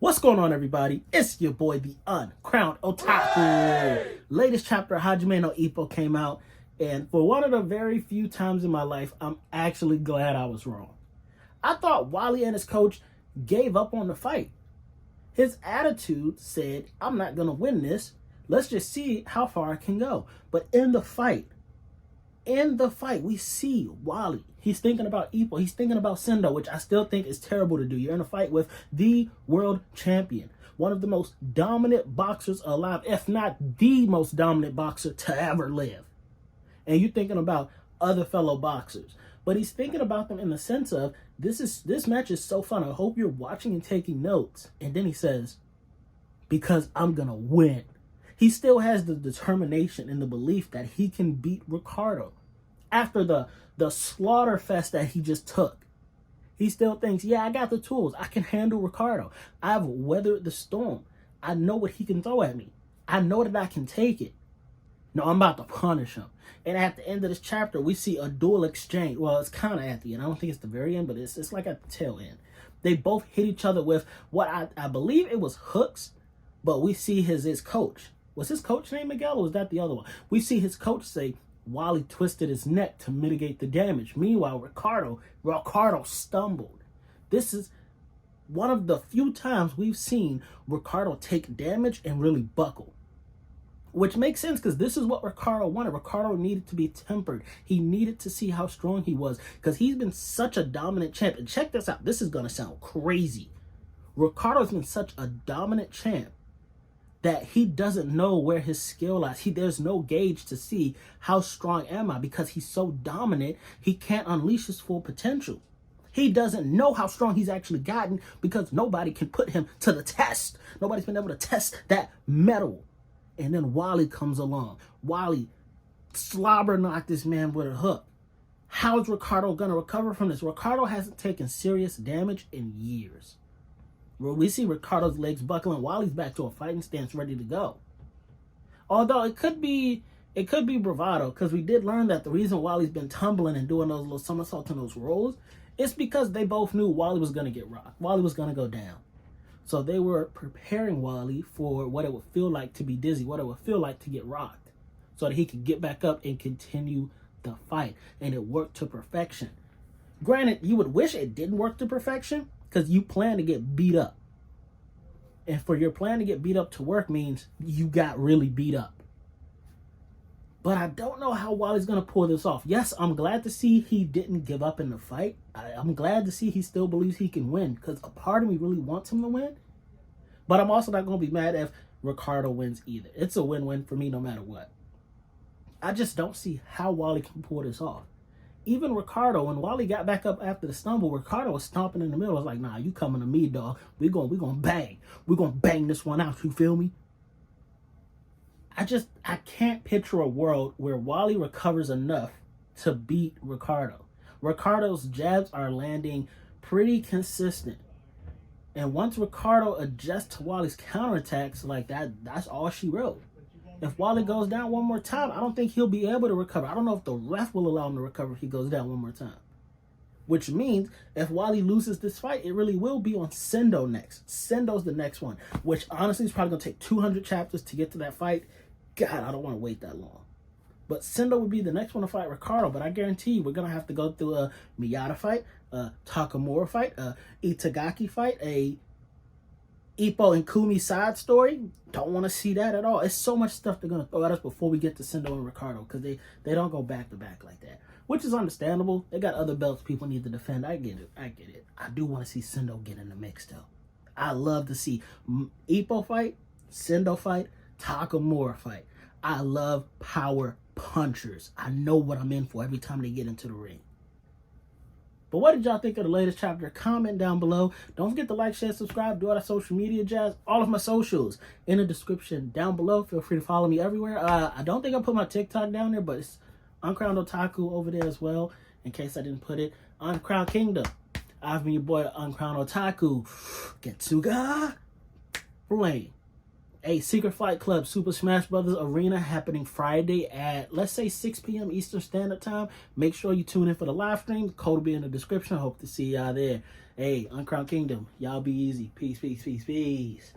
What's going on, everybody? It's your boy, the Uncrowned Otaku. Latest chapter of Hajime no Ippo came out, and for one of the very few times in my life, I'm actually glad I was wrong. I thought Wally and his coach gave up on the fight. His attitude said, I'm not going to win this. Let's just see how far I can go. But in the fight, we see Wally. He's thinking about Ippo. He's thinking about Sendo, which I still think is terrible to do. You're in a fight with the world champion, one of the most dominant boxers alive, if not the most dominant boxer to ever live. And you're thinking about other fellow boxers. But he's thinking about them in the sense of, this match is so fun. I hope you're watching and taking notes. And then he says, because I'm going to win. He still has the determination and the belief that he can beat Ricardo. After the slaughter fest that he just took, he still thinks, yeah, I got the tools. I can handle Ricardo. I've weathered the storm. I know what he can throw at me. I know that I can take it. No, I'm about to punish him. And at the end of this chapter, we see a duel exchange. Well, it's kind of at the end. I don't think it's the very end, but it's like at the tail end. They both hit each other with what I believe it was hooks, but we see his coach. Was his coach named Miguel, or was that the other one? We see his coach say Wally twisted his neck to mitigate the damage. Meanwhile, Ricardo stumbled. This is one of the few times we've seen Ricardo take damage and really buckle. Which makes sense, because this is what Ricardo wanted. Ricardo needed to be tempered. He needed to see how strong he was, because he's been such a dominant champ. And check this out. This is going to sound crazy. Ricardo's been such a dominant champ that he doesn't know where his skill lies. There's no gauge to see how strong am I, because he's so dominant, he can't unleash his full potential. He doesn't know how strong he's actually gotten, because nobody can put him to the test. Nobody's been able to test that metal. And then Wally comes along. Wally slobber knocked this man with a hook. How is Ricardo going to recover from this? Ricardo hasn't taken serious damage in years. We see Ricardo's legs buckling. Wally's back to a fighting stance, ready to go. Although it could be bravado, because we did learn that the reason Wally's been tumbling and doing those little somersaults and those rolls is because they both knew Wally was going to get rocked. Wally was going to go down. So they were preparing Wally for what it would feel like to be dizzy, what it would feel like to get rocked, so that he could get back up and continue the fight. And it worked to perfection. Granted, you would wish it didn't work to perfection, because you plan to get beat up. And for your plan to get beat up to work means you got really beat up. But I don't know how Wally's going to pull this off. Yes, I'm glad to see he didn't give up in the fight. I'm glad to see he still believes he can win, because a part of me really wants him to win. But I'm also not going to be mad if Ricardo wins either. It's a win-win for me no matter what. I just don't see how Wally can pull this off. Even Ricardo, when Wally got back up after the stumble, Ricardo was stomping in the middle. I was like, nah, you coming to me, dog. We're gonna bang. We're gonna bang this one out, you feel me? I can't picture a world where Wally recovers enough to beat Ricardo. Ricardo's jabs are landing pretty consistent. And once Ricardo adjusts to Wally's counterattacks like that, that's all she wrote. If Wally goes down one more time, I don't think he'll be able to recover. I don't know if the ref will allow him to recover if he goes down one more time. Which means if Wally loses this fight, it really will be on Sendo next. Sendo's the next one, which honestly is probably going to take 200 chapters to get to that fight. God, I don't want to wait that long. But Sendo would be the next one to fight Ricardo, but I guarantee you we're going to have to go through a Miyata fight, a Takamura fight, a Itagaki fight, a Ippo and Kumi side story. Don't want to see that at all. It's so much stuff they're going to throw at us before we get to Sendo and Ricardo, because they don't go back to back like that, which is understandable. They got other belts people need to defend. I get it. I do want to see Sendo get in the mix, though. I love to see Ippo fight, Sendo fight, Takamura fight. I love power punchers. I know what I'm in for every time they get into the ring. But what did y'all think of the latest chapter? Comment down below. Don't forget to like, share, subscribe, do all that social media jazz. All of my socials in the description down below. Feel free to follow me everywhere. I don't think I put my TikTok down there, but it's Uncrowned Otaku over there as well, in case I didn't put it. Uncrowned Kingdom. I've been your boy, Uncrowned Otaku. Getsuga Flame. A Secret Fight Club Super Smash Brothers Arena happening Friday at, let's say, 6 p.m. Eastern Standard Time. Make sure you tune in for the live stream. The code will be in the description. Hope to see y'all there. Hey, Uncrowned Kingdom, y'all be easy. Peace, peace, peace, peace.